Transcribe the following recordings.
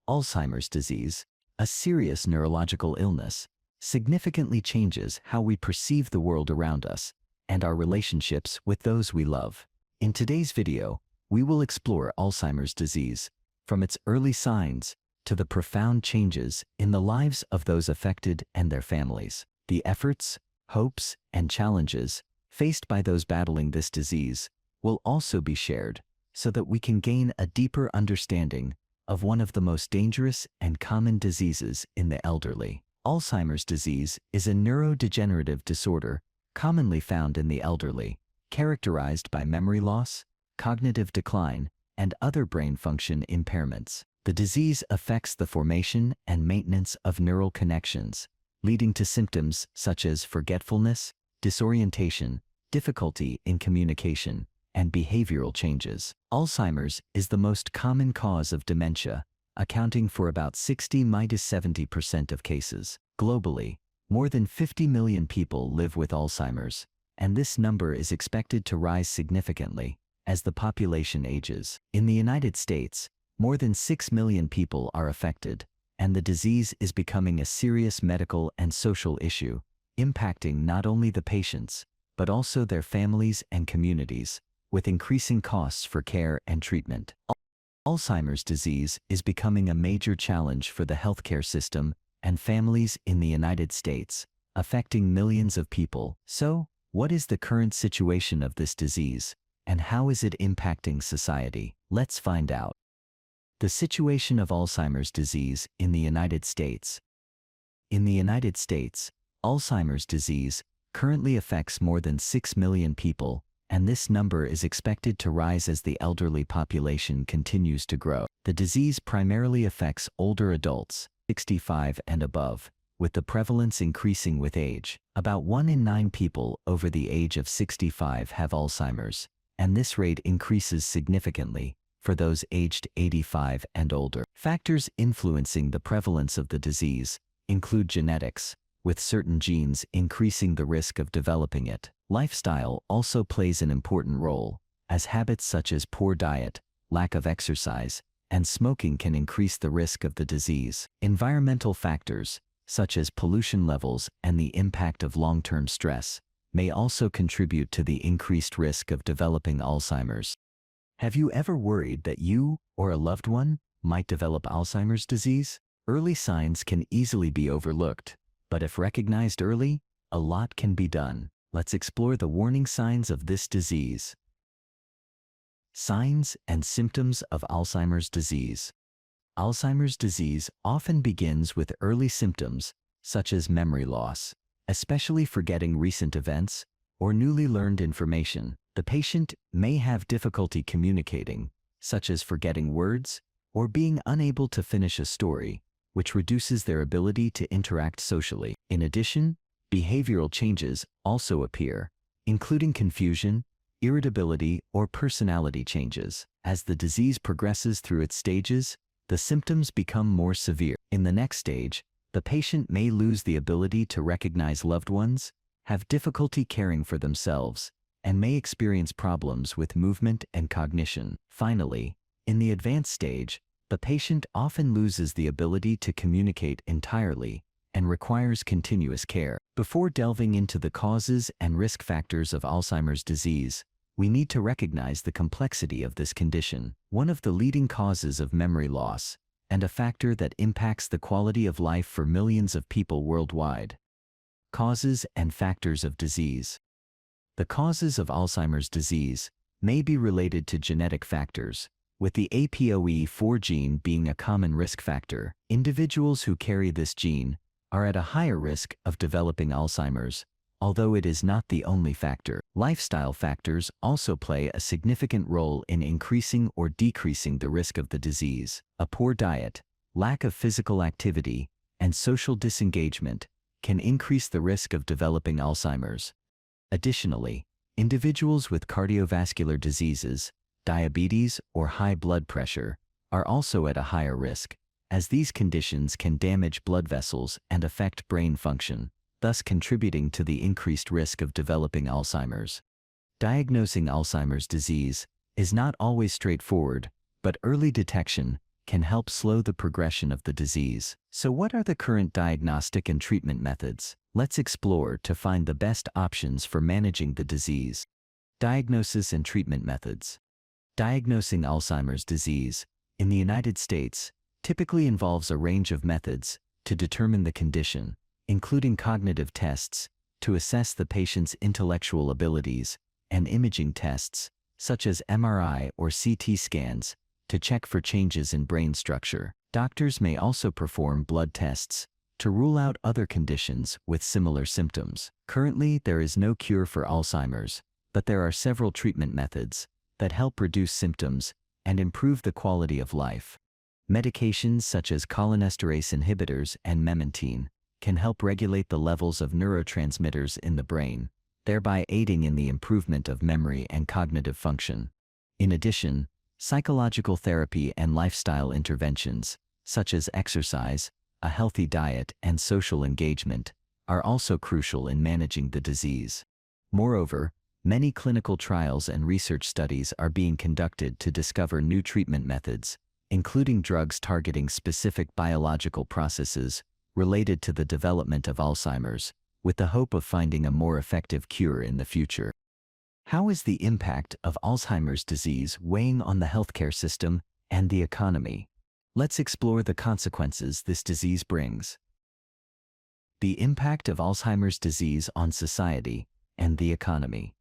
Alzheimer's disease, a serious neurological illness, significantly changes how we perceive the world around us and our relationships with those we love. In today's video, we will explore Alzheimer's disease, from its early signs to the profound changes in the lives of those affected and their families. The efforts, hopes, and challenges faced by those battling this disease will also be shared so that we can gain a deeper understanding of one of the most dangerous and common diseases in the elderly. Alzheimer's disease is a neurodegenerative disorder commonly found in the elderly, characterized by memory loss, cognitive decline, and other brain function impairments. The disease affects the formation and maintenance of neural connections, leading to symptoms such as forgetfulness, disorientation, difficulty in communication, and behavioral changes. Alzheimer's is the most common cause of dementia, accounting for about 60–70% of cases. Globally, more than 50 million people live with Alzheimer's, and this number is expected to rise significantly as the population ages. In the United States, more than 6 million people are affected, and the disease is becoming a serious medical and social issue, impacting not only the patients, but also their families and communities, with increasing costs for care and treatment. Alzheimer's disease is becoming a major challenge for the healthcare system and families in the United States, affecting millions of people. So, what is the current situation of this disease, and how is it impacting society? Let's find out. The situation of Alzheimer's disease in the United States. In the United States, Alzheimer's disease currently affects more than 6 million people, and this number is expected to rise as the elderly population continues to grow. The disease primarily affects older adults, 65 and above, with the prevalence increasing with age. About 1 in 9 people over the age of 65 have Alzheimer's, and this rate increases significantly for those aged 85 and older. Factors influencing the prevalence of the disease include genetics, with certain genes increasing the risk of developing it. Lifestyle also plays an important role, as habits such as poor diet, lack of exercise, and smoking can increase the risk of the disease. Environmental factors, such as pollution levels and the impact of long-term stress, may also contribute to the increased risk of developing Alzheimer's. Have you ever worried that you or a loved one might develop Alzheimer's disease? Early signs can easily be overlooked, but if recognized early, a lot can be done. Let's explore the warning signs of this disease. Signs and symptoms of Alzheimer's disease. Alzheimer's disease often begins with early symptoms, such as memory loss, especially forgetting recent events or newly learned information. The patient may have difficulty communicating, such as forgetting words or being unable to finish a story, which reduces their ability to interact socially. In addition, behavioral changes also appear, including confusion, irritability, or personality changes. As the disease progresses through its stages, the symptoms become more severe. In the next stage, the patient may lose the ability to recognize loved ones, have difficulty caring for themselves, and may experience problems with movement and cognition. Finally, in the advanced stage, the patient often loses the ability to communicate entirely and requires continuous care. Before delving into the causes and risk factors of Alzheimer's disease, we need to recognize the complexity of this condition. One of the leading causes of memory loss, and a factor that impacts the quality of life for millions of people worldwide. Causes and factors of disease. The causes of Alzheimer's disease may be related to genetic factors, with the APOE4 gene being a common risk factor. Individuals who carry this gene are at a higher risk of developing Alzheimer's, although it is not the only factor. Lifestyle factors also play a significant role in increasing or decreasing the risk of the disease. A poor diet, lack of physical activity, and social disengagement can increase the risk of developing Alzheimer's. Additionally, individuals with cardiovascular diseases, diabetes, or high blood pressure are also at a higher risk, as these conditions can damage blood vessels and affect brain function, thus contributing to the increased risk of developing Alzheimer's. Diagnosing Alzheimer's disease is not always straightforward, but early detection can help slow the progression of the disease. So what are the current diagnostic and treatment methods? Let's explore to find the best options for managing the disease. Diagnosis and treatment methods. Diagnosing Alzheimer's disease in the United States typically involves a range of methods to determine the condition, including cognitive tests to assess the patient's intellectual abilities and imaging tests, such as MRI or CT scans, to check for changes in brain structure. Doctors may also perform blood tests to rule out other conditions with similar symptoms. Currently, there is no cure for Alzheimer's, but there are several treatment methods that help reduce symptoms and improve the quality of life. Medications such as cholinesterase inhibitors and memantine can help regulate the levels of neurotransmitters in the brain, thereby aiding in the improvement of memory and cognitive function. In addition, psychological therapy and lifestyle interventions, such as exercise, a healthy diet, and social engagement, are also crucial in managing the disease. Moreover, many clinical trials and research studies are being conducted to discover new treatment methods, including drugs targeting specific biological processes related to the development of Alzheimer's, with the hope of finding a more effective cure in the future. How is the impact of Alzheimer's disease weighing on the healthcare system and the economy? Let's explore the consequences this disease brings. The impact of Alzheimer's disease on society and the economy.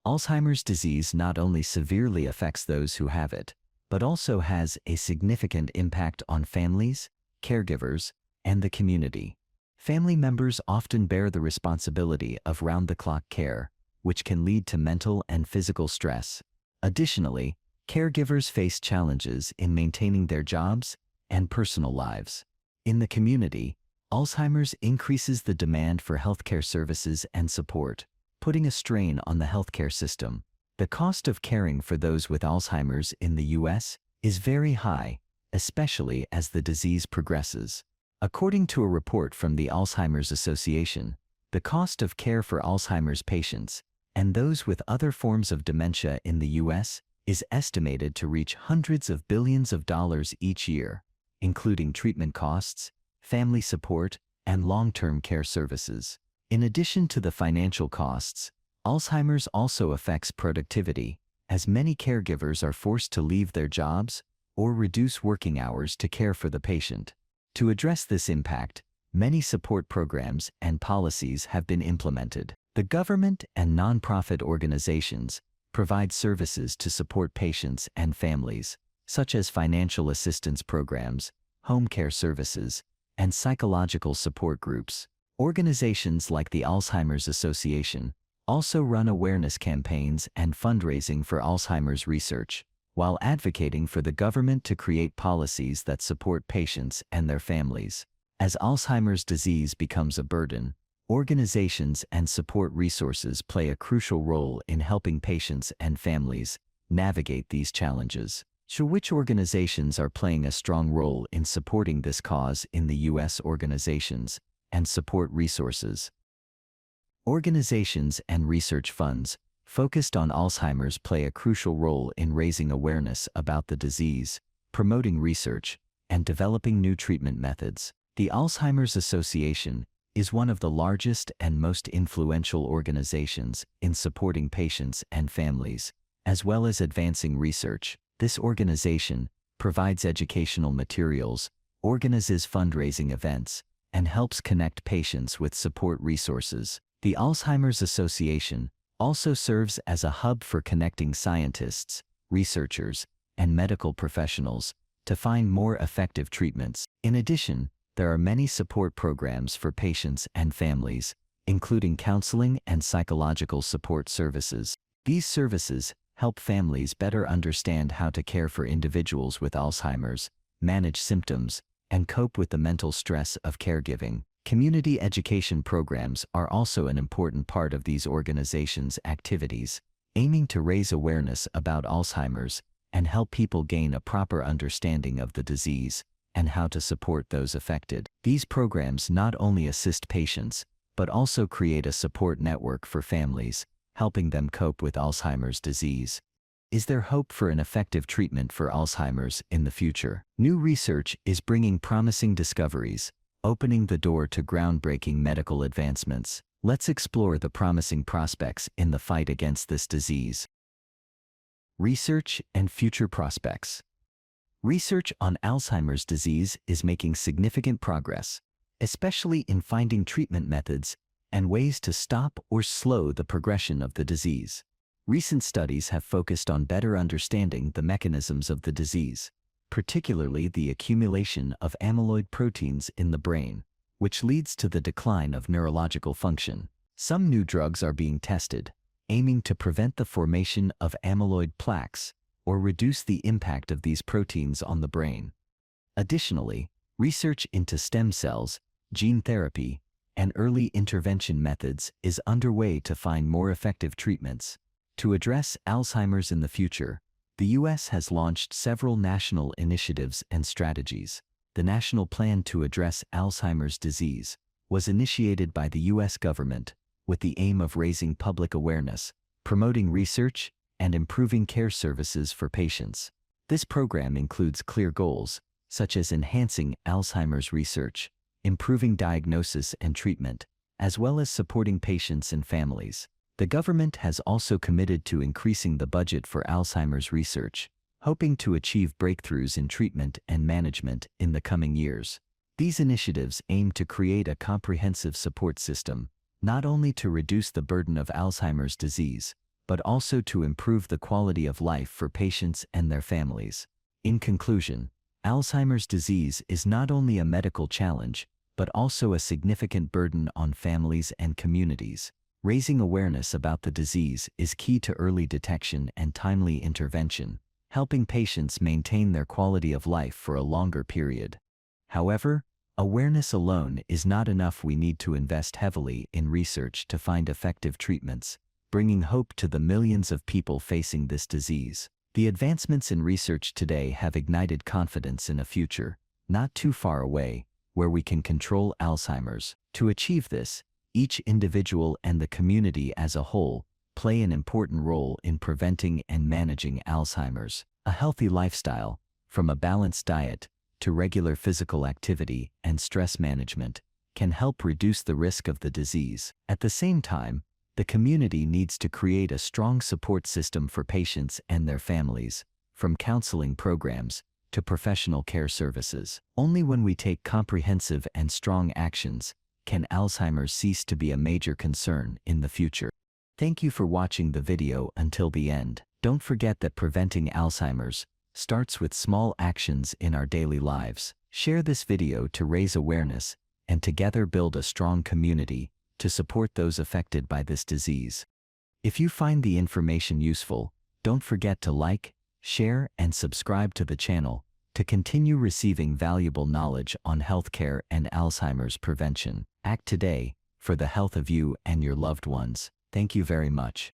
Alzheimer's disease not only severely affects those who have it, but also has a significant impact on families, caregivers, and the community. Family members often bear the responsibility of round-the-clock care, which can lead to mental and physical stress. Additionally, caregivers face challenges in maintaining their jobs and personal lives. In the community, Alzheimer's increases the demand for healthcare services and support, putting a strain on the healthcare system. The cost of caring for those with Alzheimer's in the U.S. is very high, especially as the disease progresses. According to a report from the Alzheimer's Association, the cost of care for Alzheimer's patients and those with other forms of dementia in the U.S. is estimated to reach hundreds of billions of dollars each year, including treatment costs, family support, and long-term care services. In addition to the financial costs, Alzheimer's also affects productivity, as many caregivers are forced to leave their jobs or reduce working hours to care for the patient. To address this impact, many support programs and policies have been implemented. The government and nonprofit organizations provide services to support patients and families, such as financial assistance programs, home care services, and psychological support groups. Organizations like the Alzheimer's Association also run awareness campaigns and fundraising for Alzheimer's research, while advocating for the government to create policies that support patients and their families. As Alzheimer's disease becomes a burden, organizations and support resources play a crucial role in helping patients and families navigate these challenges. So which organizations are playing a strong role in supporting this cause in the U.S. organizations and support resources? Organizations and research funds focused on Alzheimer's play a crucial role in raising awareness about the disease, promoting research, and developing new treatment methods. The Alzheimer's Association is one of the largest and most influential organizations in supporting patients and families, as well as advancing research. This organization provides educational materials, organizes fundraising events, and helps connect patients with support resources. The Alzheimer's Association also serves as a hub for connecting scientists, researchers, and medical professionals to find more effective treatments. In addition, there are many support programs for patients and families, including counseling and psychological support services. These services help families better understand how to care for individuals with Alzheimer's, manage symptoms, and cope with the mental stress of caregiving. Community education programs are also an important part of these organizations' activities, aiming to raise awareness about Alzheimer's and help people gain a proper understanding of the disease and how to support those affected. These programs not only assist patients, but also create a support network for families, helping them cope with Alzheimer's disease. Is there hope for an effective treatment for Alzheimer's in the future? New research is bringing promising discoveries, opening the door to groundbreaking medical advancements. Let's explore the promising prospects in the fight against this disease. Research and future prospects. Research on Alzheimer's disease is making significant progress, especially in finding treatment methods and ways to stop or slow the progression of the disease. Recent studies have focused on better understanding the mechanisms of the disease, particularly the accumulation of amyloid proteins in the brain, which leads to the decline of neurological function. Some new drugs are being tested, aiming to prevent the formation of amyloid plaques or reduce the impact of these proteins on the brain. Additionally, research into stem cells, gene therapy, and early intervention methods is underway to find more effective treatments. To address Alzheimer's in the future, the U.S. has launched several national initiatives and strategies. The National Plan to Address Alzheimer's Disease was initiated by the U.S. government with the aim of raising public awareness, promoting research, and improving care services for patients. This program includes clear goals, such as enhancing Alzheimer's research, improving diagnosis and treatment, as well as supporting patients and families. The government has also committed to increasing the budget for Alzheimer's research, hoping to achieve breakthroughs in treatment and management in the coming years. These initiatives aim to create a comprehensive support system, not only to reduce the burden of Alzheimer's disease, but also to improve the quality of life for patients and their families. In conclusion, Alzheimer's disease is not only a medical challenge, but also a significant burden on families and communities. Raising awareness about the disease is key to early detection and timely intervention, helping patients maintain their quality of life for a longer period. However, awareness alone is not enough. We need to invest heavily in research to find effective treatments, bringing hope to the millions of people facing this disease. The advancements in research today have ignited confidence in a future, not too far away, where we can control Alzheimer's. To achieve this, each individual and the community as a whole play an important role in preventing and managing Alzheimer's. A healthy lifestyle, from a balanced diet to regular physical activity and stress management, can help reduce the risk of the disease. At the same time, the community needs to create a strong support system for patients and their families, from counseling programs to professional care services. Only when we take comprehensive and strong actions can Alzheimer's cease to be a major concern in the future. Thank you for watching the video until the end. Don't forget that preventing Alzheimer's starts with small actions in our daily lives. Share this video to raise awareness and together build a strong community to support those affected by this disease. If you find the information useful, don't forget to like, share, and subscribe to the channel to continue receiving valuable knowledge on healthcare and Alzheimer's prevention. Act today for the health of you and your loved ones. Thank you very much.